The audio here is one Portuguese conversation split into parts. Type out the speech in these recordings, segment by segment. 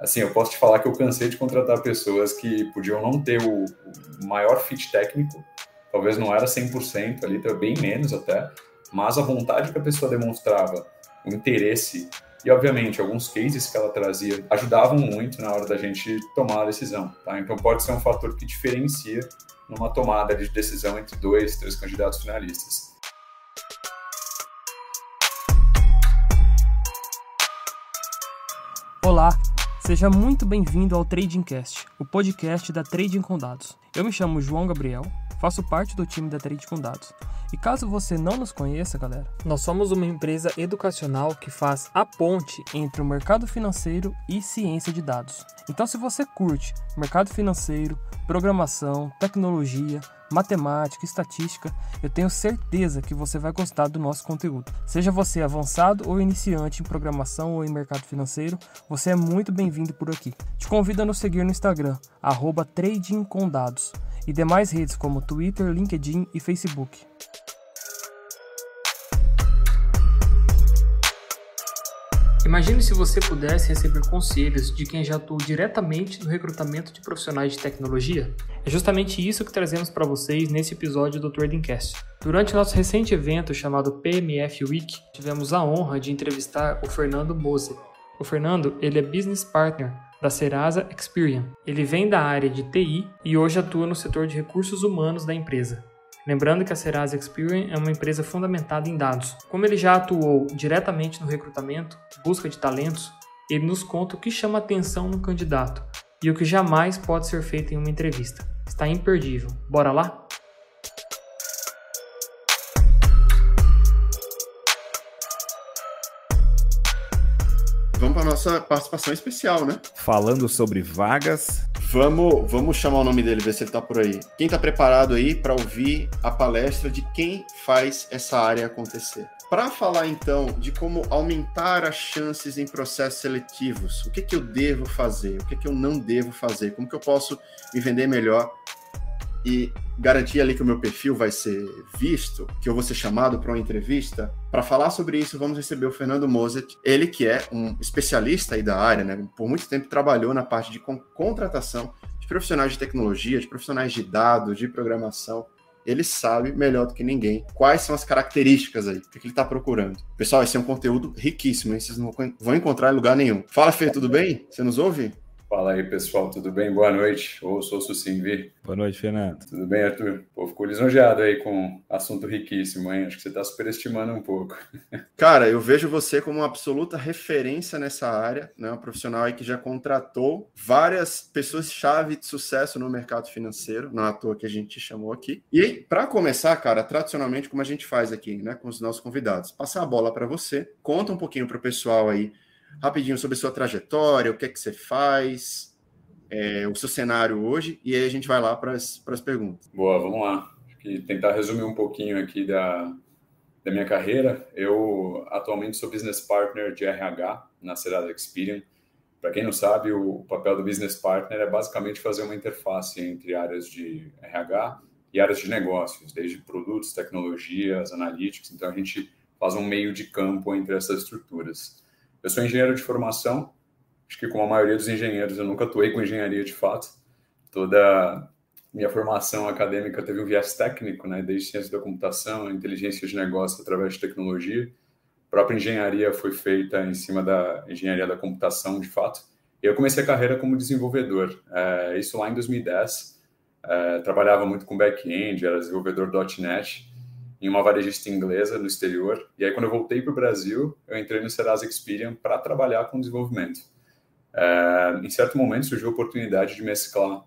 assim, eu posso te falar que eu cansei de contratar pessoas que podiam não ter o maior fit técnico, talvez não era 100% ali, bem menos até, mas a vontade que a pessoa demonstrava, o interesse e, obviamente, alguns cases que ela trazia ajudavam muito na hora da gente tomar a decisão, tá? Então pode ser um fator que diferencia numa tomada de decisão entre 2, 3 candidatos finalistas. Olá, seja muito bem-vindo ao TradingCast, o podcast da Trading com Dados. Eu me chamo João Gabriel, faço parte do time da Trading com Dados. E caso você não nos conheça, galera, nós somos uma empresa educacional que faz a ponte entre o mercado financeiro e ciência de dados. Então, se você curte mercado financeiro, programação, tecnologia, matemática, estatística, eu tenho certeza que você vai gostar do nosso conteúdo. Seja você avançado ou iniciante em programação ou em mercado financeiro, você é muito bem-vindo por aqui. Te convido a nos seguir no Instagram, @tradingcomdados, e demais redes como Twitter, LinkedIn e Facebook. Imagine se você pudesse receber conselhos de quem já atua diretamente no recrutamento de profissionais de tecnologia. É justamente isso que trazemos para vocês nesse episódio do TradingCast. Durante nosso recente evento chamado PMF Week, tivemos a honra de entrevistar o Fernando Moser. O Fernando, ele é Business Partner da Serasa Experian. Ele vem da área de TI e hoje atua no setor de recursos humanos da empresa. Lembrando que a Serasa Experian é uma empresa fundamentada em dados. Como ele já atuou diretamente no recrutamento, busca de talentos, ele nos conta o que chama atenção no candidato e o que jamais pode ser feito em uma entrevista. Está imperdível. Bora lá? Vamos para a nossa participação especial, né? Falando sobre vagas. Vamos chamar o nome dele, ver se ele está por aí. Quem está preparado aí para ouvir a palestra de quem faz essa área acontecer? Para falar, então, de como aumentar as chances em processos seletivos, o que eu devo fazer, o que eu não devo fazer, como que eu posso me vender melhor e garantir ali que o meu perfil vai ser visto, que eu vou ser chamado para uma entrevista. Para falar sobre isso, vamos receber o Fernando Moser, ele que é um especialista aí da área, né? Por muito tempo trabalhou na parte de contratação de profissionais de tecnologia, de profissionais de dados, de programação. Ele sabe melhor do que ninguém quais são as características aí, o que ele está procurando. Pessoal, esse é um conteúdo riquíssimo, hein? Vocês não vão encontrar em lugar nenhum. Fala, Fê, tudo bem? Você nos ouve? Fala aí, pessoal, tudo bem? Boa noite. Sou Sucimvi. Boa noite, Fernando. Tudo bem, Arthur? Pô, ficou lisonjeado aí com assunto riquíssimo, hein? Acho que você está superestimando um pouco. Cara, eu vejo você como uma absoluta referência nessa área, né? Um profissional aí que já contratou várias pessoas-chave de sucesso no mercado financeiro, não à toa que a gente te chamou aqui. E para começar, cara, tradicionalmente, como a gente faz aqui, né, com os nossos convidados, passar a bola para você, conta um pouquinho para o pessoal aí, rapidinho sobre a sua trajetória, o que é que você faz, o seu cenário hoje, e aí a gente vai lá para as perguntas. Boa, vamos lá. Acho que tentar resumir um pouquinho aqui da minha carreira. Eu atualmente sou Business Partner de RH na Serasa Experian. Para quem não sabe, o papel do Business Partner é basicamente fazer uma interface entre áreas de RH e áreas de negócios, desde produtos, tecnologias, analytics. Então, a gente faz um meio de campo entre essas estruturas. Eu sou engenheiro de formação, acho que como a maioria dos engenheiros, eu nunca atuei com engenharia de fato. Toda minha formação acadêmica teve um viés técnico, né? Desde ciência da computação, inteligência de negócio através de tecnologia. A própria engenharia foi feita em cima da engenharia da computação, de fato. E eu comecei a carreira como desenvolvedor, isso lá em 2010. Trabalhava muito com back-end, era desenvolvedor .NET, em uma varejista inglesa no exterior. E aí, quando eu voltei para o Brasil, eu entrei no Serasa Experian para trabalhar com desenvolvimento. Em certo momento, surgiu a oportunidade de mesclar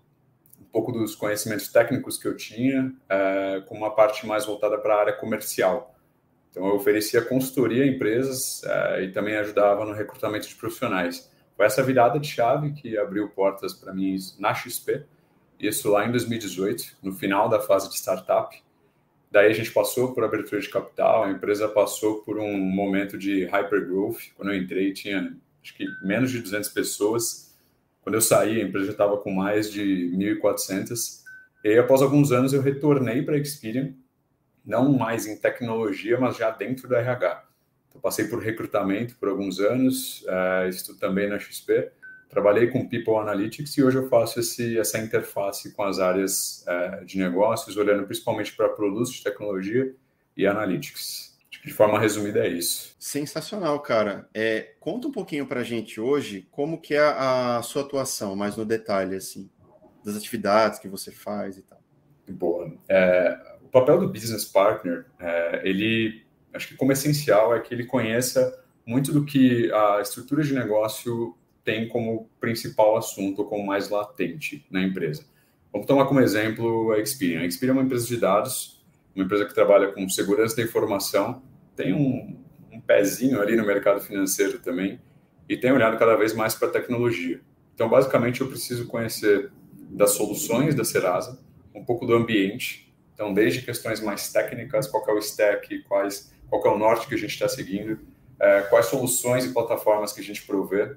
um pouco dos conhecimentos técnicos que eu tinha com uma parte mais voltada para a área comercial. Então, eu oferecia consultoria a empresas e também ajudava no recrutamento de profissionais. Foi essa virada de chave que abriu portas para mim na XP, isso lá em 2018, no final da fase de startup. Daí a gente passou por abertura de capital, a empresa passou por um momento de hypergrowth. Quando eu entrei, tinha acho que menos de 200 pessoas. Quando eu saí, a empresa já estava com mais de 1.400. E aí, após alguns anos, eu retornei para a Experian, não mais em tecnologia, mas já dentro da RH. Então, passei por recrutamento por alguns anos, isso também na XP. trabalhei com People Analytics e hoje eu faço essa interface com as áreas de negócios, olhando principalmente para produtos de tecnologia e Analytics. Acho que de forma resumida é isso. Sensacional, cara. Conta um pouquinho para a gente hoje como que é a sua atuação, mais no detalhe, assim, das atividades que você faz e tal. Boa. O papel do Business Partner, ele, acho que como essencial, é que ele conheça muito do que a estrutura de negócio tem como principal assunto, ou como mais latente na empresa. Vamos tomar como exemplo a Experian. A Experian é uma empresa de dados, uma empresa que trabalha com segurança da informação, tem um pezinho ali no mercado financeiro também, e tem olhado cada vez mais para a tecnologia. Então, basicamente, eu preciso conhecer das soluções da Serasa, um pouco do ambiente, então, desde questões mais técnicas, qual que é o stack, qual que é o norte que a gente está seguindo, quais soluções e plataformas que a gente provê,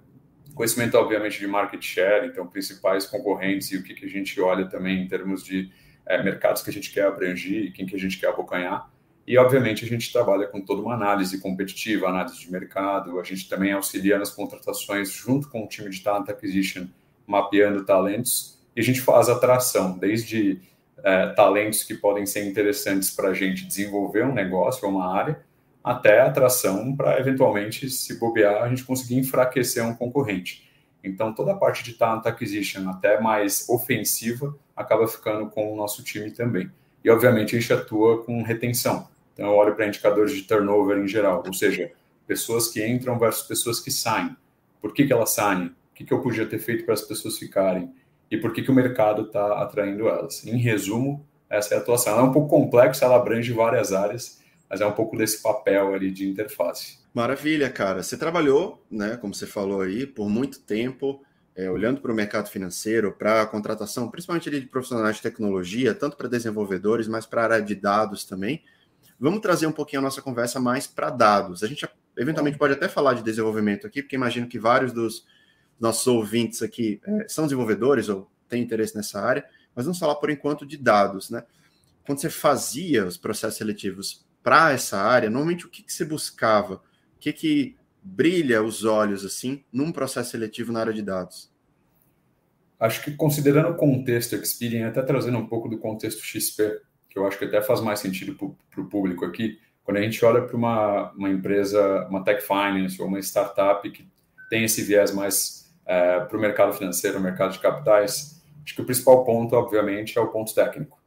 conhecimento, obviamente, de market share, então, principais concorrentes e o que a gente olha também em termos de mercados que a gente quer abranger e quem que a gente quer abocanhar. E, obviamente, a gente trabalha com toda uma análise competitiva, análise de mercado, a gente também auxilia nas contratações junto com o time de Talent Acquisition, mapeando talentos, e a gente faz atração, desde talentos que podem ser interessantes para a gente desenvolver um negócio ou uma área, até atração para, eventualmente, se bobear, a gente conseguir enfraquecer um concorrente. Então, toda a parte de Talent Acquisition, até mais ofensiva, acaba ficando com o nosso time também. E, obviamente, a gente atua com retenção. Então, eu olho para indicadores de turnover em geral, ou seja, pessoas que entram versus pessoas que saem. Por que elas saem? O que eu podia ter feito para as pessoas ficarem? E por que o mercado está atraindo elas? Em resumo, essa é a atuação. Ela é um pouco complexa, ela abrange várias áreas, mas é um pouco desse papel ali de interface. Maravilha, cara. Você trabalhou, né, como você falou aí, por muito tempo, olhando para o mercado financeiro, para a contratação, principalmente ali de profissionais de tecnologia, tanto para desenvolvedores, mas para a área de dados também. Vamos trazer um pouquinho a nossa conversa mais para dados. A gente eventualmente pode até falar de desenvolvimento aqui, porque imagino que vários dos nossos ouvintes aqui são desenvolvedores ou têm interesse nessa área, mas vamos falar por enquanto de dados, né? Quando você fazia os processos seletivos para essa área, normalmente o que você buscava? O que brilha os olhos, assim, num processo seletivo na área de dados? Acho que, considerando o contexto Experian, até trazendo um pouco do contexto XP, que eu acho que até faz mais sentido para o público aqui, quando a gente olha para uma empresa, uma tech finance ou uma startup que tem esse viés mais para o mercado financeiro, o mercado de capitais, acho que o principal ponto, obviamente, é o ponto técnico.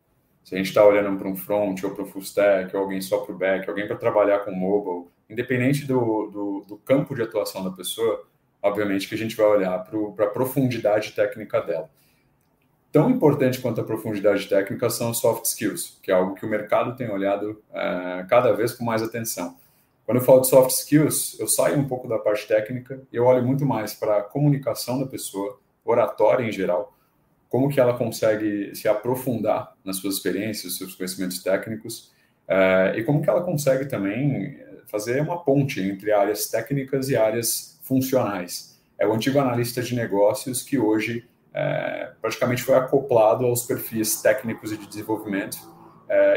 Se a gente está olhando para um front ou para um full stack, ou alguém só para o back, alguém para trabalhar com mobile, independente do campo de atuação da pessoa, obviamente que a gente vai olhar para a profundidade técnica dela. Tão importante quanto a profundidade técnica são os soft skills, que é algo que o mercado tem olhado cada vez com mais atenção. Quando eu falo de soft skills, eu saio um pouco da parte técnica e eu olho muito mais para a comunicação da pessoa, oratória em geral, como que ela consegue se aprofundar nas suas experiências, seus conhecimentos técnicos, e como que ela consegue também fazer uma ponte entre áreas técnicas e áreas funcionais. É o antigo analista de negócios que hoje praticamente foi acoplado aos perfis técnicos e de desenvolvimento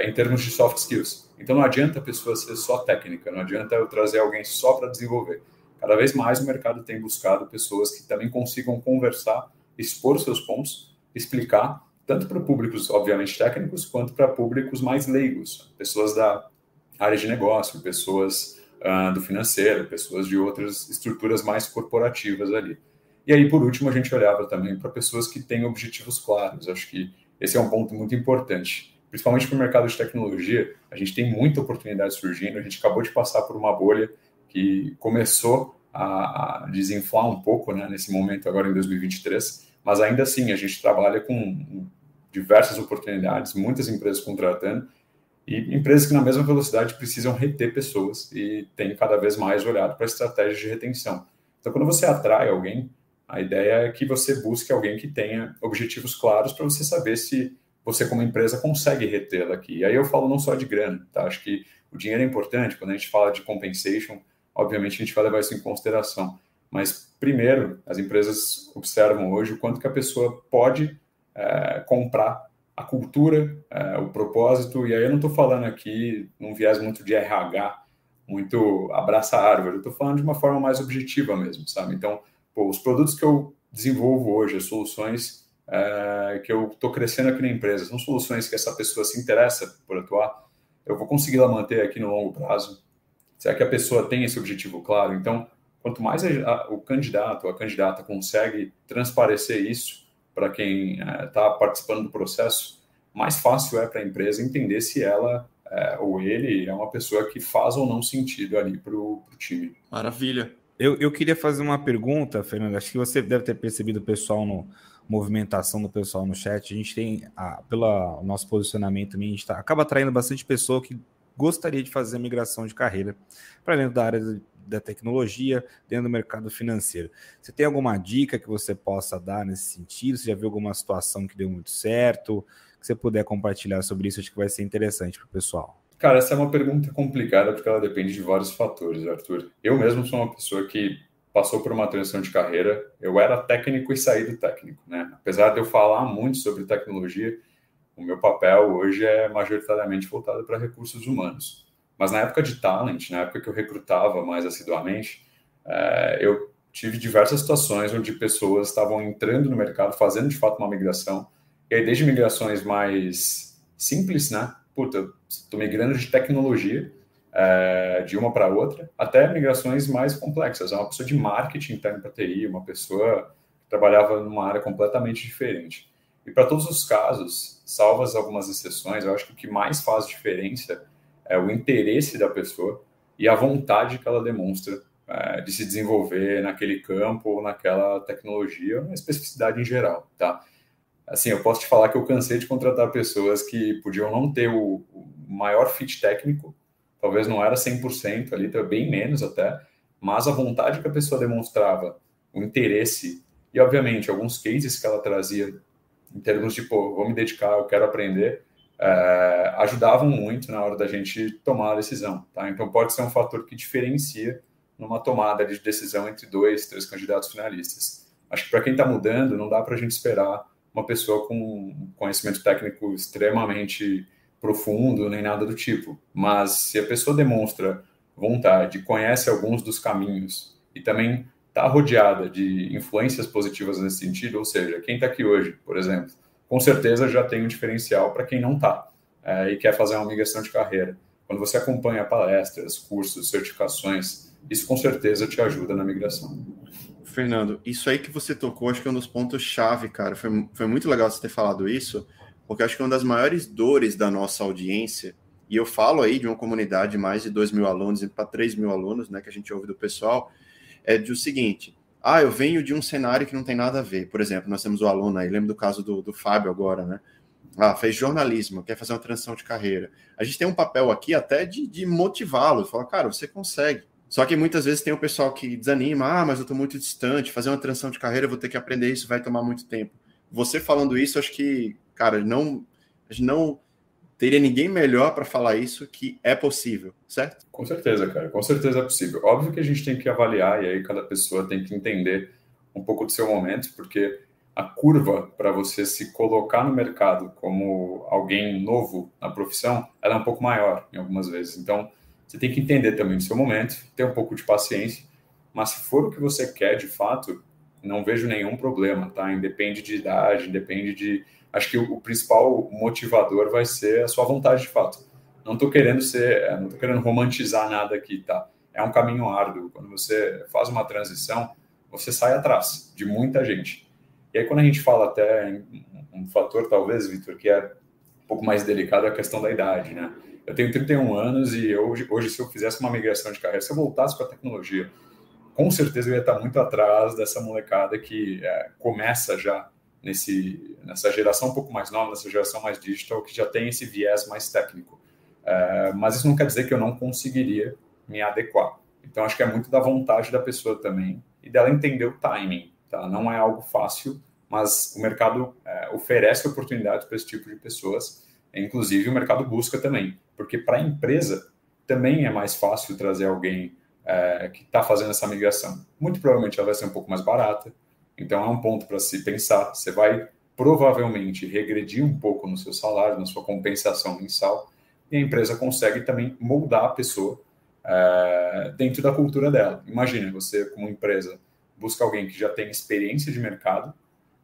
em termos de soft skills. Então não adianta a pessoa ser só técnica, não adianta eu trazer alguém só para desenvolver. Cada vez mais o mercado tem buscado pessoas que também consigam conversar, expor seus pontos, explicar, tanto para públicos, obviamente, técnicos, quanto para públicos mais leigos, pessoas da área de negócio, pessoas do financeiro, pessoas de outras estruturas mais corporativas ali. E aí, por último, a gente olhava também para pessoas que têm objetivos claros. Acho que esse é um ponto muito importante. Principalmente para o mercado de tecnologia, a gente tem muita oportunidade surgindo, a gente acabou de passar por uma bolha que começou a desinflar um pouco, né, nesse momento agora em 2023, mas ainda assim a gente trabalha com diversas oportunidades, muitas empresas contratando e empresas que na mesma velocidade precisam reter pessoas e tem cada vez mais olhado para estratégias de retenção. Então, quando você atrai alguém, a ideia é que você busque alguém que tenha objetivos claros para você saber se você, como empresa, consegue retê-la aqui. E aí eu falo não só de grana, tá? Acho que o dinheiro é importante. Quando a gente fala de compensation, obviamente a gente vai levar isso em consideração. Mas, primeiro, as empresas observam hoje o quanto que a pessoa pode comprar a cultura, o propósito. E aí eu não estou falando aqui num viés muito de RH, muito abraça a árvore. Eu estou falando de uma forma mais objetiva mesmo, sabe? Então, os produtos que eu desenvolvo hoje, as soluções que eu estou crescendo aqui na empresa, são soluções que essa pessoa se interessa por atuar, eu vou conseguir ela manter aqui no longo prazo? Será que a pessoa tem esse objetivo claro? Então, quanto mais o candidato ou a candidata consegue transparecer isso para quem está participando do processo, mais fácil é para a empresa entender se ela ou ele é uma pessoa que faz ou não sentido ali para o time. Maravilha. Eu queria fazer uma pergunta, Fernando. Acho que você deve ter percebido o pessoal movimentação do pessoal no chat. A gente tem, pelo nosso posicionamento também, a gente acaba atraindo bastante pessoa que gostaria de fazer a migração de carreira para dentro da área da tecnologia, dentro do mercado financeiro. Você tem alguma dica que você possa dar nesse sentido? Você já viu alguma situação que deu muito certo? Que você puder compartilhar sobre isso, acho que vai ser interessante para o pessoal. Cara, essa é uma pergunta complicada porque ela depende de vários fatores, Arthur. Eu mesmo sou uma pessoa que passou por uma transição de carreira. Eu era técnico e saí do técnico, né? Apesar de eu falar muito sobre tecnologia, o meu papel hoje é majoritariamente voltado para recursos humanos. Mas na época de talent, na época que eu recrutava mais assiduamente, eu tive diversas situações onde pessoas estavam entrando no mercado, fazendo de fato uma migração. E aí, desde migrações mais simples, né? Puta, estou migrando de tecnologia de uma para outra, até migrações mais complexas. É uma pessoa de marketing interno para TI, uma pessoa que trabalhava numa área completamente diferente. E para todos os casos, salvas algumas exceções, eu acho que o que mais faz diferença é o interesse da pessoa e a vontade que ela demonstra de se desenvolver naquele campo ou naquela tecnologia, ou na especificidade em geral, tá? Assim, eu posso te falar que eu cansei de contratar pessoas que podiam não ter o maior fit técnico, talvez não era 100% ali, bem menos até, mas a vontade que a pessoa demonstrava, o interesse e, obviamente, alguns cases que ela trazia em termos de, vou me dedicar, eu quero aprender, ajudavam muito na hora da gente tomar a decisão, tá? Então, pode ser um fator que diferencia numa tomada de decisão entre 2, 3 candidatos finalistas. Acho que para quem está mudando, não dá para a gente esperar uma pessoa com conhecimento técnico extremamente profundo, nem nada do tipo. Mas se a pessoa demonstra vontade, conhece alguns dos caminhos e também está rodeada de influências positivas nesse sentido, ou seja, quem está aqui hoje, por exemplo, com certeza já tem um diferencial para quem não está e quer fazer uma migração de carreira. Quando você acompanha palestras, cursos, certificações, isso com certeza te ajuda na migração. Fernando, isso aí que você tocou, acho que é um dos pontos-chave, cara. Foi muito legal você ter falado isso, porque acho que uma das maiores dores da nossa audiência, e eu falo aí de uma comunidade de mais de 2.000 alunos, indo para 3.000 alunos, né, que a gente ouve do pessoal, é de o seguinte: eu venho de um cenário que não tem nada a ver. Por exemplo, nós temos o aluno aí, lembro do caso do Fábio agora, né? Fez jornalismo, quer fazer uma transição de carreira. A gente tem um papel aqui até de motivá-lo, falar, cara, você consegue. Só que muitas vezes tem o pessoal que desanima, mas eu estou muito distante, fazer uma transição de carreira, eu vou ter que aprender isso, vai tomar muito tempo. Você falando isso, acho que, cara, a gente não teria ninguém melhor para falar isso, que é possível, certo? Com certeza, cara, com certeza é possível. Óbvio que a gente tem que avaliar, e aí cada pessoa tem que entender um pouco do seu momento, porque a curva para você se colocar no mercado como alguém novo na profissão, ela é um pouco maior em algumas vezes. Então, você tem que entender também o seu momento, ter um pouco de paciência, mas se for o que você quer de fato, não vejo nenhum problema, tá? Independe de idade, independe de... Acho que o principal motivador vai ser a sua vontade de fato. Não estou querendo romantizar nada aqui, tá? É um caminho árduo. Quando você faz uma transição, você sai atrás de muita gente. E aí, quando a gente fala até em um fator, talvez, Vitor, que é um pouco mais delicado, é a questão da idade, né? Eu tenho 31 anos e hoje, se eu fizesse uma migração de carreira, se eu voltasse para a tecnologia, com certeza eu ia estar muito atrás dessa molecada que começa já nessa geração um pouco mais nova, nessa geração mais digital, que já tem esse viés mais técnico. Mas isso não quer dizer que eu não conseguiria me adequar. Então, acho que é muito da vontade da pessoa também e dela entender o timing. Tá? Não é algo fácil, mas o mercado oferece oportunidades para esse tipo de pessoas. Inclusive, o mercado busca também, porque para a empresa também é mais fácil trazer alguém que está fazendo essa migração. Muito provavelmente ela vai ser um pouco mais barata, então é um ponto para se pensar. Você vai provavelmente regredir um pouco no seu salário, na sua compensação mensal, e a empresa consegue também moldar a pessoa dentro da cultura dela. Imagina, você como empresa busca alguém que já tem experiência de mercado,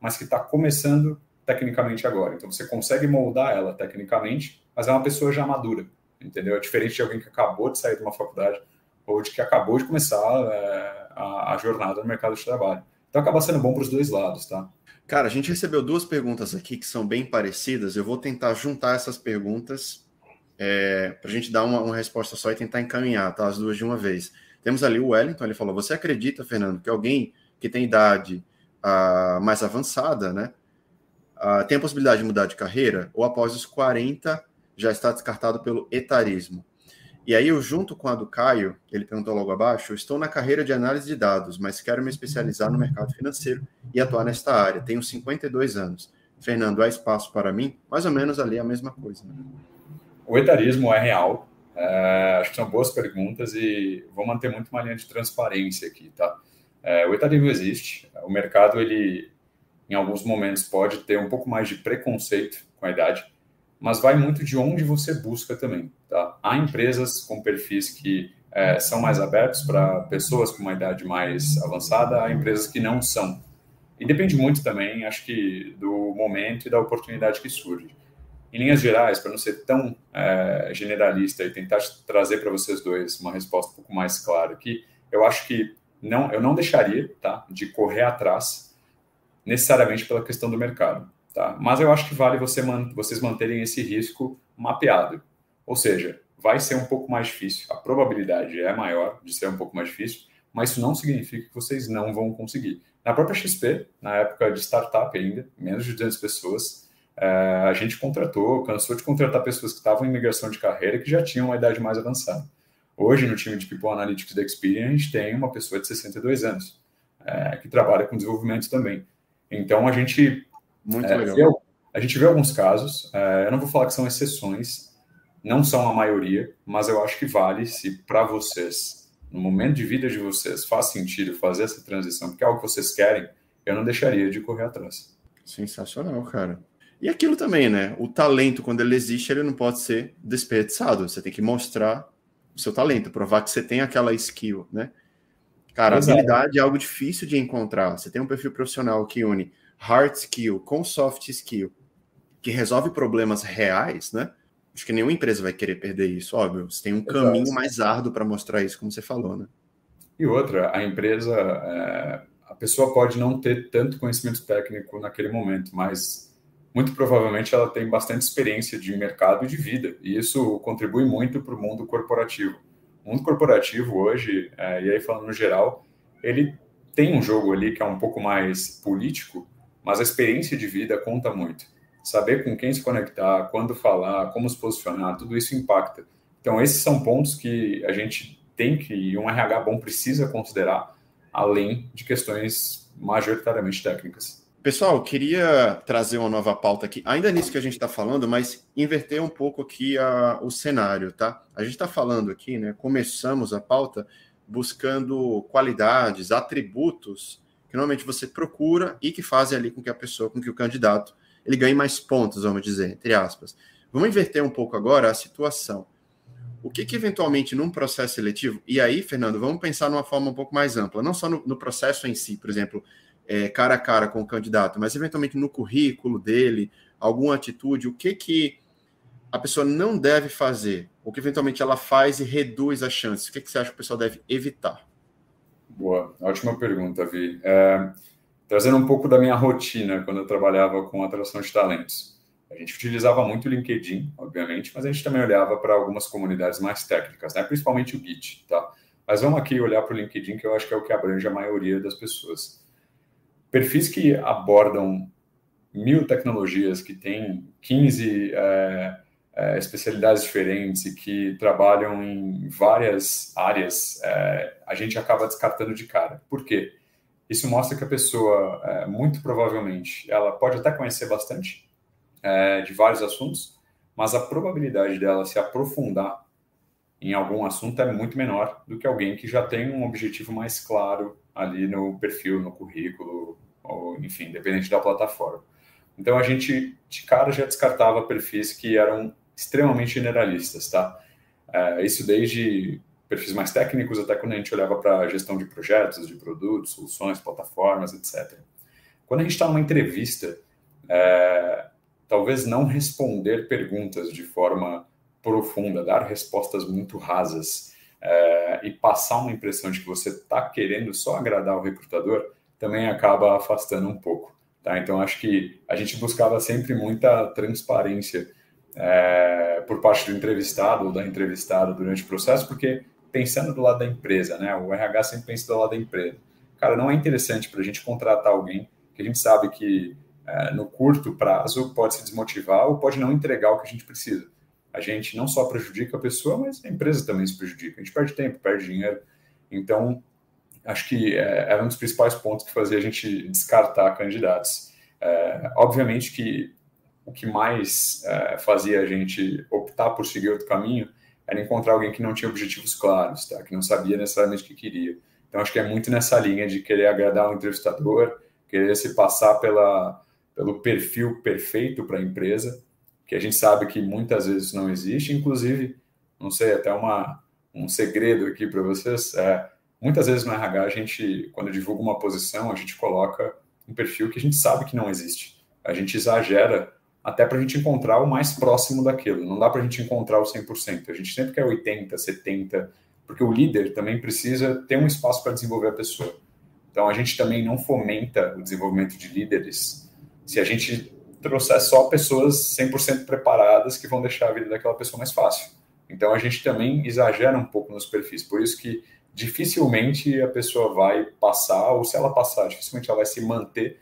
mas que está começando tecnicamente agora. Então, você consegue moldar ela tecnicamente, mas é uma pessoa já madura, entendeu? É diferente de alguém que acabou de sair de uma faculdade ou de que acabou de começar a jornada no mercado de trabalho. Então, acaba sendo bom para os dois lados, tá? Cara, a gente recebeu 2 perguntas aqui que são bem parecidas. Eu vou tentar juntar essas perguntas para a gente dar uma resposta só e tentar encaminhar, tá? As duas de uma vez. Temos ali o Wellington, ele falou, você acredita, Fernando, que alguém que tem idade mais avançada, né, tem a possibilidade de mudar de carreira, ou após os 40 já está descartado pelo etarismo? E aí eu junto com a do Caio, ele perguntou logo abaixo, eu estou na carreira de análise de dados, mas quero me especializar no mercado financeiro e atuar nesta área. Tenho 52 anos. Fernando, há espaço para mim? Mais ou menos ali a mesma coisa. Né? O etarismo é real. Acho que são boas perguntas e vou manter muito uma linha de transparência aqui, tá? O etarismo existe. O mercado, ele, em alguns momentos, pode ter um pouco mais de preconceito com a idade, mas vai muito de onde você busca também, tá? Há empresas com perfis que são mais abertos para pessoas com uma idade mais avançada, há empresas que não são. E depende muito também, acho que, do momento e da oportunidade que surge. Em linhas gerais, para não ser tão generalista e tentar trazer para vocês dois uma resposta um pouco mais clara aqui, eu acho que eu não deixaria, tá, de correr atrás necessariamente pela questão do mercado. Tá? Mas eu acho que vale vocês manterem esse risco mapeado. Ou seja, vai ser um pouco mais difícil. A probabilidade é maior de ser um pouco mais difícil, mas isso não significa que vocês não vão conseguir. Na própria XP, na época de startup ainda, menos de 200 pessoas, a gente cansou de contratar pessoas que estavam em migração de carreira que já tinham uma idade mais avançada. Hoje, no time de People Analytics da Experian, a gente tem uma pessoa de 62 anos, que trabalha com desenvolvimento também. Então, a gente vê alguns casos, eu não vou falar que são exceções, não são a maioria, mas eu acho que vale, se para vocês, no momento de vida de vocês, faz sentido fazer essa transição, porque é algo que vocês querem, eu não deixaria de correr atrás. Sensacional, cara. E aquilo também, né? O talento, quando ele existe, ele não pode ser desperdiçado. Você tem que mostrar o seu talento, provar que você tem aquela skill, né? Cara, a habilidade é algo difícil de encontrar. Você tem um perfil profissional que une hard skill com soft skill, que resolve problemas reais, né? Acho que nenhuma empresa vai querer perder isso, óbvio. Você tem um caminho mais árduo para mostrar isso, como você falou, né? E outra, a empresa, a pessoa pode não ter tanto conhecimento técnico naquele momento, mas muito provavelmente ela tem bastante experiência de mercado e de vida, e isso contribui muito para o mundo corporativo. O mundo corporativo hoje, e aí falando no geral, ele tem um jogo ali que é um pouco mais político, mas a experiência de vida conta muito. Saber com quem se conectar, quando falar, como se posicionar, tudo isso impacta. Então, esses são pontos que a gente tem que, e um RH bom precisa considerar, além de questões majoritariamente técnicas. Pessoal, eu queria trazer uma nova pauta aqui, ainda nisso que a gente está falando, mas inverter um pouco aqui o cenário, tá? A gente está falando aqui, né? Começamos a pauta buscando qualidades, atributos que normalmente você procura e que fazem ali com que a pessoa, com que o candidato, ele ganhe mais pontos, vamos dizer, entre aspas. Vamos inverter um pouco agora a situação. O que eventualmente num processo seletivo, e aí, Fernando, vamos pensar numa forma um pouco mais ampla, não só no processo em si, por exemplo, cara a cara com o candidato, mas eventualmente no currículo dele, alguma atitude, o que a pessoa não deve fazer, o que eventualmente ela faz e reduz as chances, o que você acha que o pessoal deve evitar? Boa, ótima pergunta, Vi. Trazendo um pouco da minha rotina quando eu trabalhava com atração de talentos. A gente utilizava muito o LinkedIn, obviamente, mas a gente também olhava para algumas comunidades mais técnicas, né? Principalmente o Git, tá? Mas vamos aqui olhar para o LinkedIn, que eu acho que é o que abrange a maioria das pessoas. Perfis que abordam 1000 tecnologias, que têm 15 especialidades diferentes e que trabalham em várias áreas, a gente acaba descartando de cara. Por quê? Isso mostra que a pessoa, muito provavelmente, ela pode até conhecer bastante de vários assuntos, mas a probabilidade dela se aprofundar em algum assunto é muito menor do que alguém que já tem um objetivo mais claro ali no perfil, no currículo, ou enfim, independente da plataforma. Então, a gente, de cara, já descartava perfis que eram extremamente generalistas, tá? Isso desde perfis mais técnicos, até quando a gente olhava para gestão de projetos, de produtos, soluções, plataformas, etc. Quando a gente está numa entrevista, talvez não responder perguntas de forma profunda, dar respostas muito rasas e passar uma impressão de que você está querendo só agradar o recrutador, também acaba afastando um pouco. Tá? Então, acho que a gente buscava sempre muita transparência por parte do entrevistado ou da entrevistada durante o processo, porque pensando do lado da empresa, né? O RH sempre pensa do lado da empresa. Cara, não é interessante para a gente contratar alguém que a gente sabe que no curto prazo pode se desmotivar ou pode não entregar o que a gente precisa. A gente não só prejudica a pessoa, mas a empresa também se prejudica. A gente perde tempo, perde dinheiro. Então, acho que era um dos principais pontos que fazia a gente descartar candidatos. Obviamente que o que mais fazia a gente optar por seguir outro caminho era encontrar alguém que não tinha objetivos claros, tá? Que não sabia necessariamente o que queria. Então, acho que é muito nessa linha de querer agradar o entrevistador, querer se passar pelo perfil perfeito para a empresa, que a gente sabe que muitas vezes não existe. Inclusive, não sei, até um segredo aqui para vocês, muitas vezes no RH, a gente, quando divulga uma posição, a gente coloca um perfil que a gente sabe que não existe. A gente exagera até para a gente encontrar o mais próximo daquilo. Não dá para a gente encontrar o 100%. A gente sempre quer 80%, 70%, porque o líder também precisa ter um espaço para desenvolver a pessoa. Então, a gente também não fomenta o desenvolvimento de líderes se a gente trouxer só pessoas 100% preparadas que vão deixar a vida daquela pessoa mais fácil. Então, a gente também exagera um pouco nos perfis. Por isso que dificilmente a pessoa vai passar, ou se ela passar, dificilmente ela vai se manter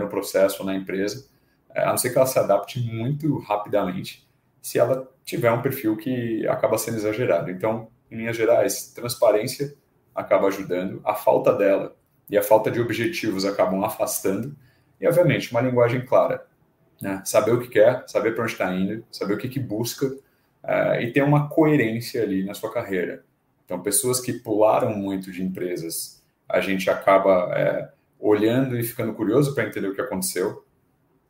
no processo, na empresa, a não ser que ela se adapte muito rapidamente, se ela tiver um perfil que acaba sendo exagerado. Então, em linhas gerais, transparência acaba ajudando, a falta dela e a falta de objetivos acabam afastando, e, obviamente, uma linguagem clara, né? Saber o que quer, saber para onde está indo, saber o que busca e ter uma coerência ali na sua carreira. Então, pessoas que pularam muito de empresas, a gente acaba olhando e ficando curioso para entender o que aconteceu.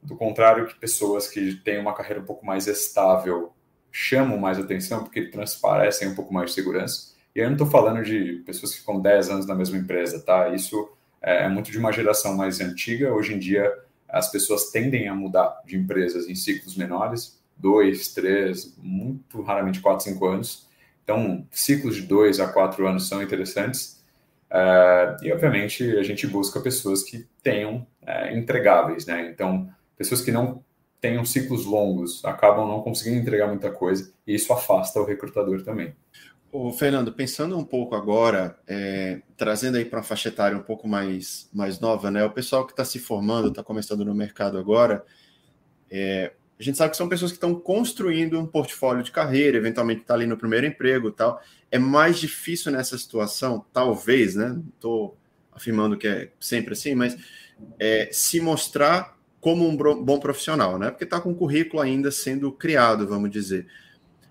Do contrário, que pessoas que têm uma carreira um pouco mais estável chamam mais atenção porque transparecem um pouco mais de segurança. E eu não estou falando de pessoas que ficam 10 anos na mesma empresa, tá? Isso é muito de uma geração mais antiga. Hoje em dia, as pessoas tendem a mudar de empresas em ciclos menores, 2, 3, muito raramente 4, 5 anos. Então, ciclos de 2 a 4 anos são interessantes. E, obviamente, a gente busca pessoas que tenham entregáveis, né? Então, pessoas que não tenham ciclos longos acabam não conseguindo entregar muita coisa e isso afasta o recrutador também. Ô, Fernando, pensando um pouco agora, trazendo aí para uma faixa etária um pouco mais nova, né? O pessoal que está se formando, está começando no mercado agora, a gente sabe que são pessoas que estão construindo um portfólio de carreira, eventualmente está ali no primeiro emprego e tal. É mais difícil nessa situação, talvez, né? Não estou afirmando que é sempre assim, mas se mostrar como um bom profissional, né? Porque está com o currículo ainda sendo criado, vamos dizer.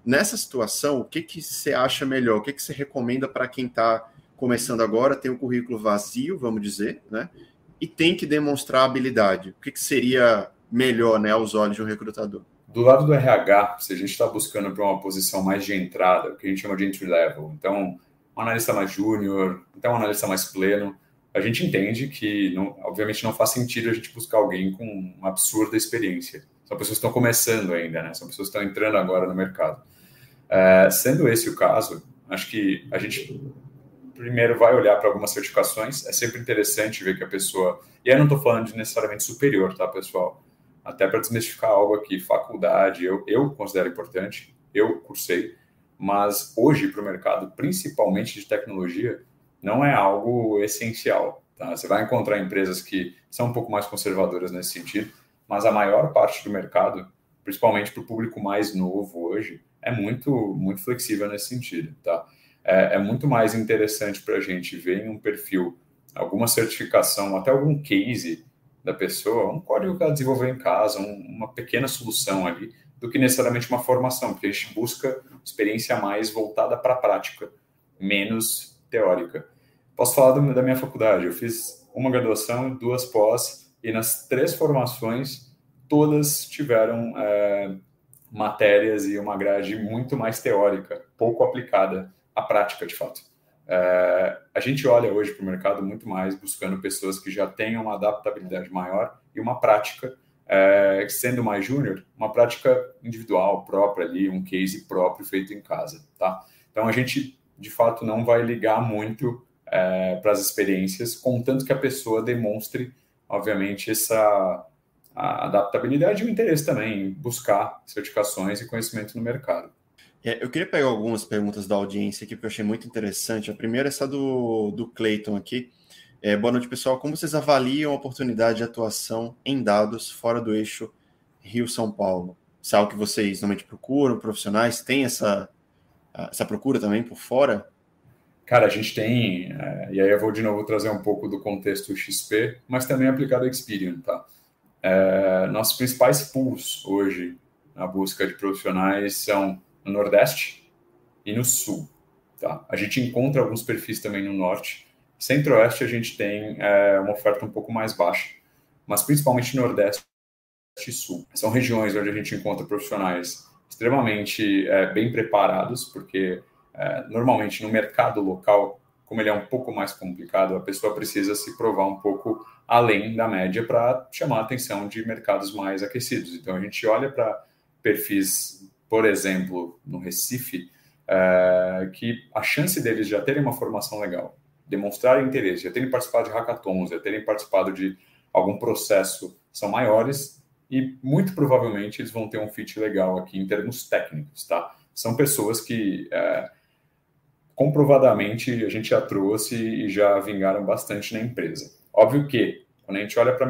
Nessa situação, o que você acha melhor? O que você recomenda para quem está começando agora, tem o currículo vazio, vamos dizer, né? E tem que demonstrar habilidade? O que seria melhor, né, aos olhos de um recrutador? Do lado do RH, se a gente está buscando para uma posição mais de entrada, o que a gente chama de entry level, então um analista mais júnior, então um analista mais pleno, a gente entende que, obviamente, não faz sentido a gente buscar alguém com uma absurda experiência. São pessoas que estão começando ainda, né? São pessoas que estão entrando agora no mercado. Sendo esse o caso, acho que a gente primeiro vai olhar para algumas certificações. É sempre interessante ver que a pessoa... E aí eu não estou falando de necessariamente superior, tá, pessoal? Até para desmistificar algo aqui, faculdade, eu considero importante, eu cursei, mas hoje para o mercado, principalmente de tecnologia, não é algo essencial. Tá? Você vai encontrar empresas que são um pouco mais conservadoras nesse sentido, mas a maior parte do mercado, principalmente para o público mais novo hoje, é muito, muito flexível nesse sentido. Tá? É muito mais interessante para a gente ver em um perfil alguma certificação, até algum case da pessoa, um código que ela desenvolveu em casa, uma pequena solução ali, do que necessariamente uma formação, porque a gente busca experiência mais voltada para a prática, menos teórica. Posso falar da minha faculdade. Eu fiz uma graduação, 2 pós, e nas 3 formações, todas tiveram matérias e uma grade muito mais teórica, pouco aplicada a prática, de fato. A gente olha hoje para o mercado muito mais buscando pessoas que já tenham uma adaptabilidade maior e uma prática, sendo mais júnior, uma prática individual própria ali, um case próprio feito em casa, tá? Então, a gente, de fato, não vai ligar muito para as experiências, contanto que a pessoa demonstre, obviamente, a adaptabilidade e o interesse também em buscar certificações e conhecimento no mercado. Eu queria pegar algumas perguntas da audiência aqui, porque eu achei muito interessante. A primeira é essa do Clayton aqui. Boa noite, pessoal. Como vocês avaliam a oportunidade de atuação em dados fora do eixo Rio-São Paulo? Isso é algo que vocês normalmente procuram, profissionais? Tem essa procura também por fora? Cara, a gente tem, e aí eu vou de novo trazer um pouco do contexto XP, mas também aplicado a Experian, tá? Nossos principais pools hoje na busca de profissionais são no Nordeste e no Sul, tá? A gente encontra alguns perfis também no Norte. Centro-Oeste a gente tem uma oferta um pouco mais baixa, mas principalmente Nordeste e Sul. São regiões onde a gente encontra profissionais extremamente bem preparados, porque normalmente no mercado local, como ele é um pouco mais complicado, a pessoa precisa se provar um pouco além da média para chamar a atenção de mercados mais aquecidos. Então a gente olha para perfis, por exemplo, no Recife, que a chance deles já terem uma formação legal, demonstrarem interesse, já terem participado de hackathons, já terem participado de algum processo, são maiores e muito provavelmente eles vão ter um fit legal aqui em termos técnicos, tá? São pessoas que comprovadamente a gente já trouxe e já vingaram bastante na empresa. Óbvio que, quando a gente olha para o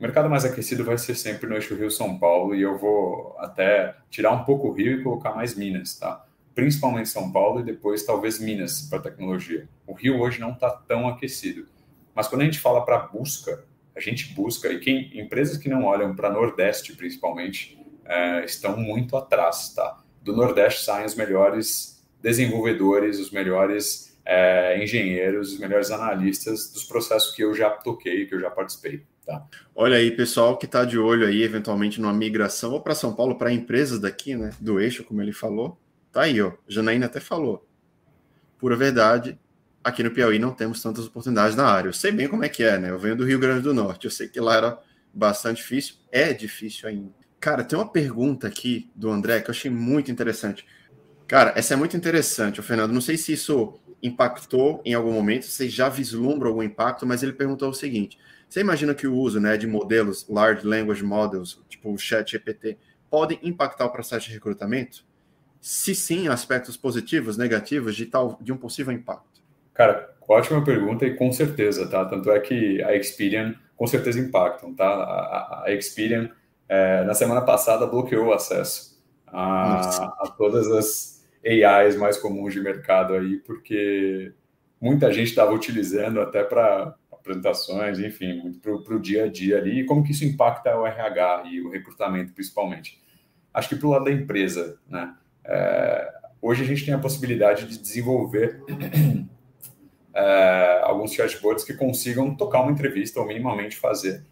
mercado mais aquecido vai ser sempre no eixo Rio-São Paulo, e eu vou até tirar um pouco o Rio e colocar mais Minas, tá? Principalmente São Paulo e depois talvez Minas para tecnologia. O Rio hoje não está tão aquecido. Mas quando a gente fala para busca, a gente busca, e empresas que não olham para Nordeste principalmente, estão muito atrás, tá? Do Nordeste saem os melhores desenvolvedores, os melhores engenheiros, os melhores analistas dos processos que eu já toquei, que eu já participei. Tá. Olha aí, pessoal que está de olho aí, eventualmente, numa migração ou para São Paulo, para empresas daqui, né, do eixo, como ele falou. Tá aí, ó. Janaína até falou. Pura verdade, aqui no Piauí não temos tantas oportunidades na área. Eu sei bem como é que é, né? Eu venho do Rio Grande do Norte. Eu sei que lá era bastante difícil. É difícil ainda. Cara, tem uma pergunta aqui do André que eu achei muito interessante. Cara, essa é muito interessante, Fernando. Não sei se isso impactou em algum momento, você já vislumbra algum impacto, mas ele perguntou o seguinte: você imagina que o uso, né, de modelos, Large Language Models, tipo o ChatGPT, podem impactar o processo de recrutamento? Se sim, aspectos positivos, negativos de um possível impacto. Cara, ótima pergunta e com certeza, tá? Tanto é que a Experian com certeza impactam, tá? A Experian, na semana passada, bloqueou o acesso a todas as AIs mais comuns de mercado aí, porque muita gente estava utilizando até para apresentações, enfim, muito para o dia a dia ali, e como que isso impacta o RH e o recrutamento, principalmente. Acho que para o lado da empresa, né? Hoje a gente tem a possibilidade de desenvolver alguns chatbots que consigam tocar uma entrevista ou minimamente fazer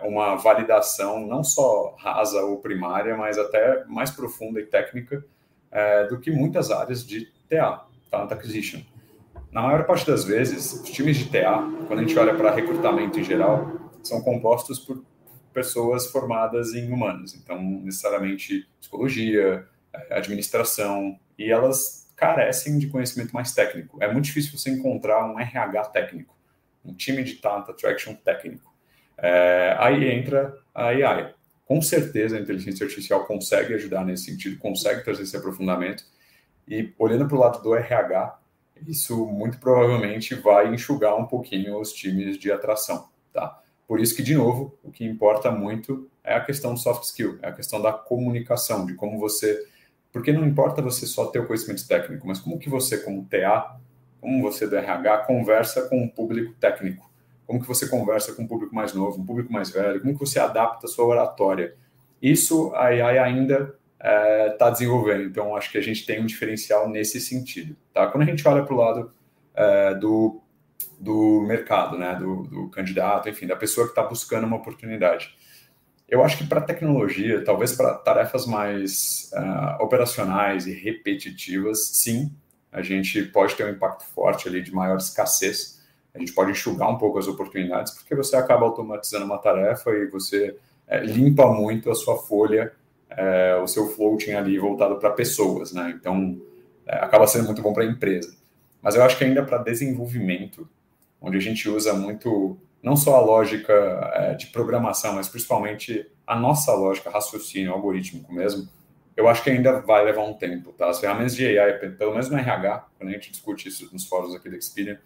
uma validação não só rasa ou primária, mas até mais profunda e técnica do que muitas áreas de TA, Talent Acquisition. Na maior parte das vezes, os times de TA, quando a gente olha para recrutamento em geral, são compostos por pessoas formadas em humanas, então necessariamente psicologia, administração, e elas carecem de conhecimento mais técnico. É muito difícil você encontrar um RH técnico, um time de Talent Attraction técnico. Aí entra a AI. Com certeza a inteligência artificial consegue ajudar nesse sentido, consegue trazer esse aprofundamento, e olhando para o lado do RH, isso muito provavelmente vai enxugar um pouquinho os times de atração, tá? Por isso que, de novo, o que importa muito é a questão do soft skill, é a questão da comunicação, de como você... Porque não importa você só ter o conhecimento técnico, mas como que você, como TA, como você do RH, conversa com um público técnico, como que você conversa com um público mais novo, um público mais velho, como que você adapta a sua oratória. Isso a AI ainda está desenvolvendo, então acho que a gente tem um diferencial nesse sentido. Tá? Quando a gente olha para o lado do mercado, né, do candidato, enfim, da pessoa que está buscando uma oportunidade, Eu acho que para tecnologia, talvez para tarefas mais operacionais e repetitivas, sim, a gente pode ter um impacto forte ali de maior escassez. A gente pode enxugar um pouco as oportunidades, porque você acaba automatizando uma tarefa e você limpa muito a sua folha, o seu floating ali voltado para pessoas, né? Então, acaba sendo muito bom para a empresa. Mas eu acho que ainda para desenvolvimento, onde a gente usa muito, não só a lógica de programação, mas principalmente a nossa lógica, raciocínio, algorítmico mesmo, eu acho que ainda vai levar um tempo, tá? As ferramentas de AI, pelo menos no RH, quando a gente discute isso nos fóruns aqui da Experian,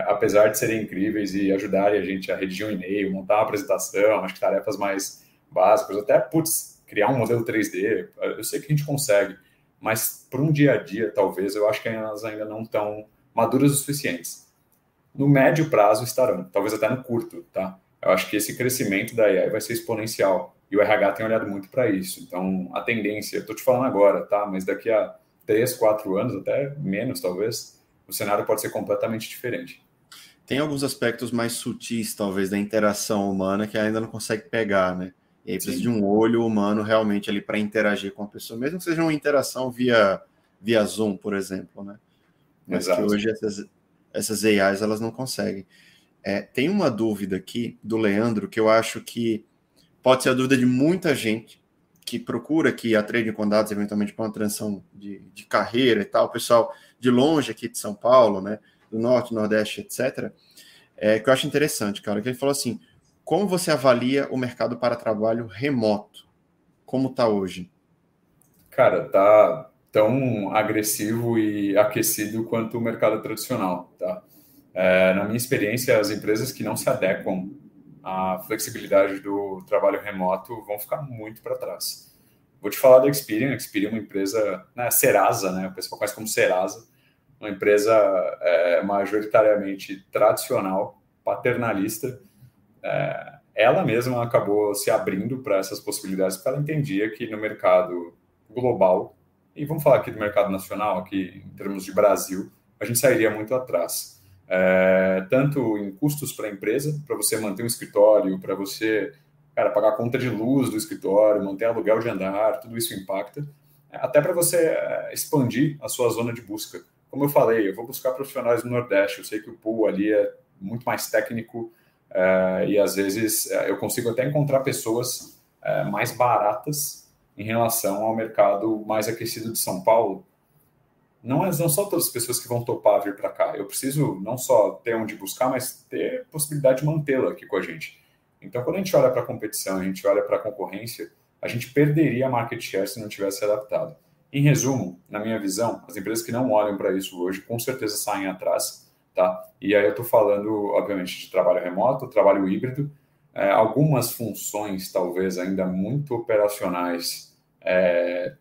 apesar de serem incríveis e ajudarem a gente a redigir um e-mail, montar uma apresentação, acho que tarefas mais básicas, até, criar um modelo 3D, eu sei que a gente consegue, mas para um dia a dia, talvez, eu acho que elas ainda não estão maduras o suficientes. No médio prazo estarão, talvez até no curto, tá? Eu acho que esse crescimento da AI vai ser exponencial e o RH tem olhado muito para isso. Então, a tendência, eu estou te falando agora, tá? Mas daqui a 3, 4 anos, até menos talvez, o cenário pode ser completamente diferente. Tem alguns aspectos mais sutis, talvez, da interação humana que ainda não consegue pegar, né? E aí precisa de um olho humano realmente ali para interagir com a pessoa, mesmo que seja uma interação via Zoom, por exemplo, né? Mas Exato. Que hoje essas AIs, elas não conseguem. Tem uma dúvida aqui do Leandro, que eu acho que pode ser a dúvida de muita gente que procura aqui a trading com dados, eventualmente para uma transição de carreira e tal, o pessoal de longe aqui de São Paulo, né, do Norte, Nordeste, etc., que eu acho interessante, cara, que ele falou assim, como você avalia o mercado para trabalho remoto? Como está hoje? Cara, tá tão agressivo e aquecido quanto o mercado tradicional, tá? Na minha experiência, as empresas que não se adequam à flexibilidade do trabalho remoto vão ficar muito para trás. Vou te falar da Experian. A Experian é uma empresa, né, Serasa, né, o pessoal conhece como Serasa, uma empresa majoritariamente tradicional, paternalista. Ela mesma acabou se abrindo para essas possibilidades, porque ela entendia que no mercado global, e vamos falar aqui do mercado nacional, aqui em termos de Brasil, a gente sairia muito atrás. Tanto em custos para a empresa, para você manter um escritório, para você pagar a conta de luz do escritório, manter aluguel de andar, tudo isso impacta, até para você expandir a sua zona de busca. Como eu falei, eu vou buscar profissionais no Nordeste, eu sei que o pool ali é muito mais técnico e às vezes eu consigo até encontrar pessoas mais baratas em relação ao mercado mais aquecido de São Paulo. Não são todas as pessoas que vão topar vir para cá. Eu preciso não só ter onde buscar, mas ter possibilidade de mantê-la aqui com a gente. Então, quando a gente olha para a competição, a gente olha para a concorrência, a gente perderia a market share se não tivesse adaptado. Em resumo, na minha visão, as empresas que não olham para isso hoje, com certeza saem atrás, tá? E aí eu estou falando, obviamente, de trabalho remoto, trabalho híbrido, algumas funções, talvez ainda muito operacionais,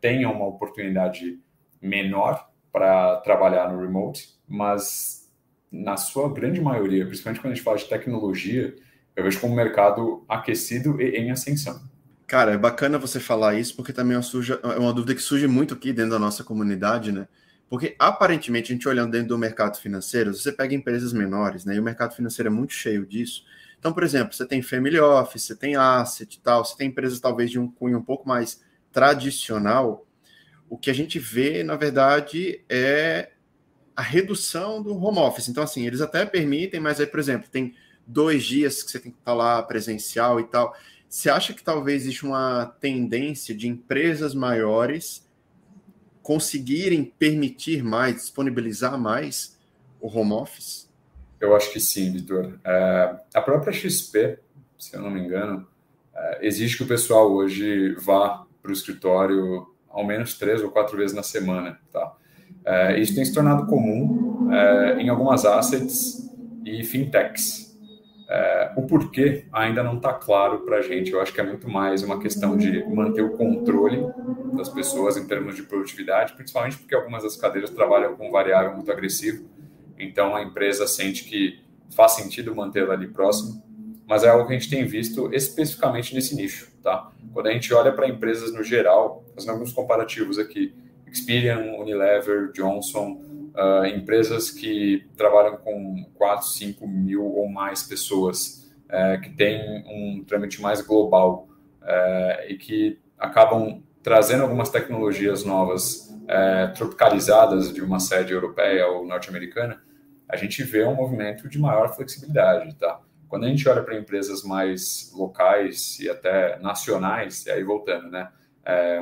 tenham uma oportunidade menor para trabalhar no remote, mas na sua grande maioria, principalmente quando a gente fala de tecnologia, eu vejo como um mercado aquecido e em ascensão. Cara, é bacana você falar isso, porque também é uma dúvida que surge muito aqui dentro da nossa comunidade, né? Porque, aparentemente, a gente olhando dentro do mercado financeiro, você pega empresas menores, né? E o mercado financeiro é muito cheio disso. Então, por exemplo, você tem family office, você tem asset e tal, você tem empresas talvez de um cunho um pouco mais tradicional. O que a gente vê, na verdade, é a redução do home office. Então, assim, eles até permitem, mas aí, por exemplo, tem 2 dias que você tem que estar lá presencial e tal. Você acha que talvez existe uma tendência de empresas maiores conseguirem permitir mais, disponibilizar mais o home office? Eu acho que sim, Vitor. A própria XP, se eu não me engano, exige que o pessoal hoje vá para o escritório ao menos 3 ou 4 vezes na semana, tá? Isso tem se tornado comum em algumas assets e fintechs. O porquê ainda não está claro para a gente. Eu acho que é muito mais uma questão de manter o controle das pessoas em termos de produtividade, principalmente porque algumas das cadeiras trabalham com variável muito agressivo, então a empresa sente que faz sentido mantê-la ali próximo, mas é algo que a gente tem visto especificamente nesse nicho, tá? Quando a gente olha para empresas no geral, fazendo alguns comparativos aqui, Experian, Unilever, Johnson, empresas que trabalham com 4, 5 mil ou mais pessoas, que tem um trâmite mais global e que acabam trazendo algumas tecnologias novas tropicalizadas de uma sede europeia ou norte-americana, a gente vê um movimento de maior flexibilidade, tá? Quando a gente olha para empresas mais locais e até nacionais, e aí voltando, né?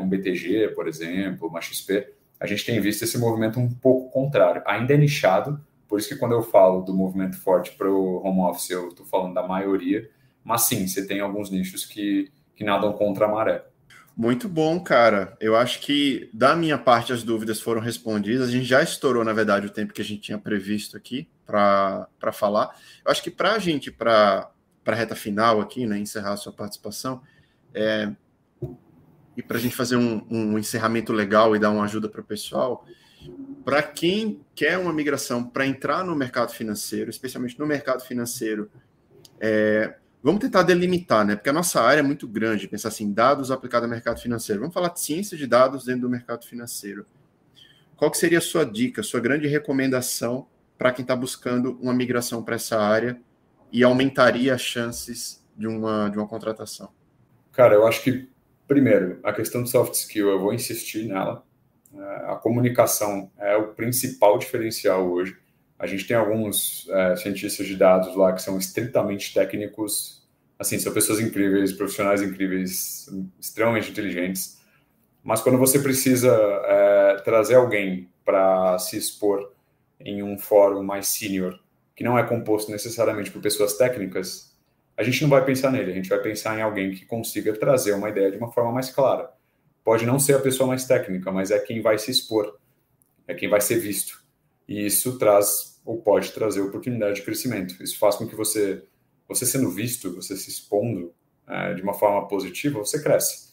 Um BTG, por exemplo, uma XP, a gente tem visto esse movimento um pouco contrário. Ainda é nichado, por isso que quando eu falo do movimento forte para o home office, eu estou falando da maioria, mas sim, você tem alguns nichos que nadam contra a maré. Muito bom, cara. Eu acho que, da minha parte, as dúvidas foram respondidas. A gente já estourou, na verdade, o tempo que a gente tinha previsto aqui para falar. Eu acho que para a gente, para a reta final aqui, né, encerrar a sua participação, e para a gente fazer um encerramento legal e dar uma ajuda para o pessoal, para quem quer uma migração para entrar no mercado financeiro, especialmente no mercado financeiro, vamos tentar delimitar, né? Porque a nossa área é muito grande, pensar assim, dados aplicados ao mercado financeiro. Vamos falar de ciência de dados dentro do mercado financeiro. Qual que seria a sua dica, sua grande recomendação para quem está buscando uma migração para essa área e aumentaria as chances de uma contratação? Cara, eu acho que, primeiro, a questão de soft skill, eu vou insistir nela. A comunicação é o principal diferencial hoje. A gente tem alguns cientistas de dados lá que são estritamente técnicos, assim, são pessoas incríveis, profissionais incríveis, extremamente inteligentes, mas quando você precisa trazer alguém para se expor em um fórum mais sênior, que não é composto necessariamente por pessoas técnicas, a gente não vai pensar nele, a gente vai pensar em alguém que consiga trazer uma ideia de uma forma mais clara. Pode não ser a pessoa mais técnica, mas é quem vai se expor, é quem vai ser visto. E isso traz, ou pode trazer, oportunidade de crescimento. Isso faz com que você sendo visto, você se expondo de uma forma positiva, você cresce,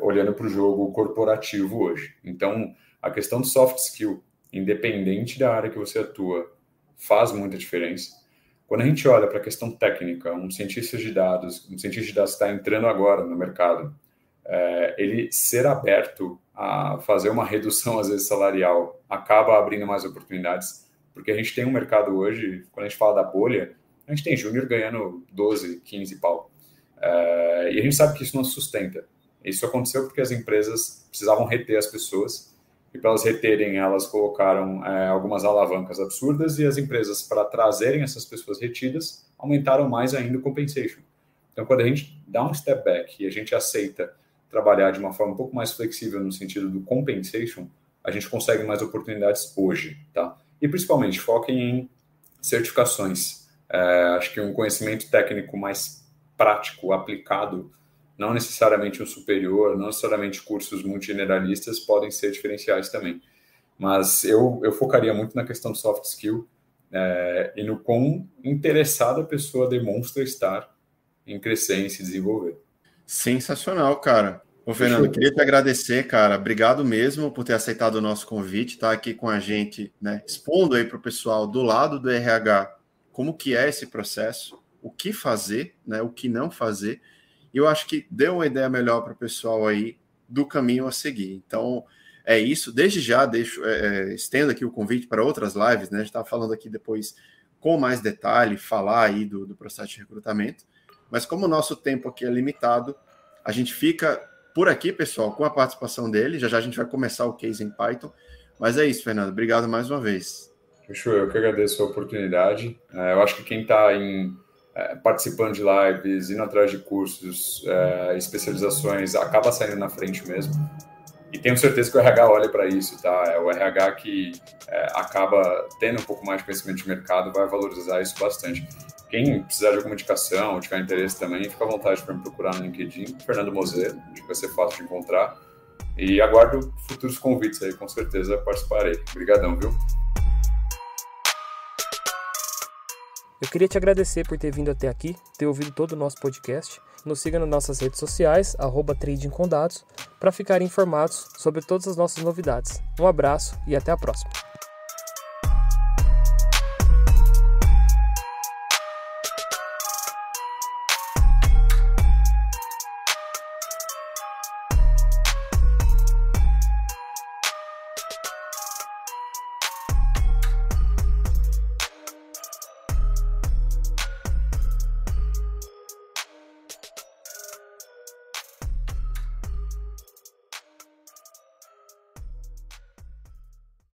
olhando para o jogo corporativo hoje. Então, a questão do soft skill, independente da área que você atua, faz muita diferença. Quando a gente olha para a questão técnica, um cientista de dados está entrando agora no mercado, ele ser aberto a fazer uma redução, às vezes, salarial, acaba abrindo mais oportunidades, porque a gente tem um mercado hoje, quando a gente fala da bolha, a gente tem júnior ganhando 12, 15 pau. E a gente sabe que isso não se sustenta. Isso aconteceu porque as empresas precisavam reter as pessoas, e para elas reterem, elas colocaram algumas alavancas absurdas, e as empresas, para trazerem essas pessoas retidas, aumentaram mais ainda o compensation. Então, quando a gente dá um step back e a gente aceita trabalhar de uma forma um pouco mais flexível no sentido do compensation, a gente consegue mais oportunidades hoje, tá? E principalmente foquem em certificações. Acho que um conhecimento técnico mais prático, aplicado, não necessariamente um superior, não necessariamente cursos muito generalistas, podem ser diferenciais também. Mas eu focaria muito na questão do soft skill e no quão interessada a pessoa demonstra estar em crescer, em se desenvolver. Sensacional, cara. Ô, Fernando, queria te agradecer, cara. Obrigado mesmo por ter aceitado o nosso convite, tá aqui com a gente, né, expondo aí para o pessoal do lado do RH como que é esse processo, o que fazer, né, o que não fazer. E eu acho que deu uma ideia melhor para o pessoal aí do caminho a seguir. Então, é isso. Desde já, estendo aqui o convite para outras lives, né? A gente estava falando aqui depois com mais detalhe, falar aí do processo de recrutamento. Mas como o nosso tempo aqui é limitado, a gente fica por aqui, pessoal, com a participação dele. Já a gente vai começar o case em Python. Mas é isso, Fernando. Obrigado mais uma vez. Fechou, eu que agradeço a oportunidade. Eu acho que quem está participando de lives, indo atrás de cursos, especializações, acaba saindo na frente mesmo. E tenho certeza que o RH olha para isso, tá? É o RH que acaba tendo um pouco mais de conhecimento de mercado, vai valorizar isso bastante. Quem precisar de alguma indicação, ou tiver interesse também, fica à vontade para me procurar no LinkedIn, Fernando Moser, acho que vai ser fácil de encontrar. E aguardo futuros convites aí, com certeza participarei. Obrigadão, viu? Eu queria te agradecer por ter vindo até aqui, ter ouvido todo o nosso podcast. Nos siga nas nossas redes sociais, @tradingcondados, para ficarem informados sobre todas as nossas novidades. Um abraço e até a próxima.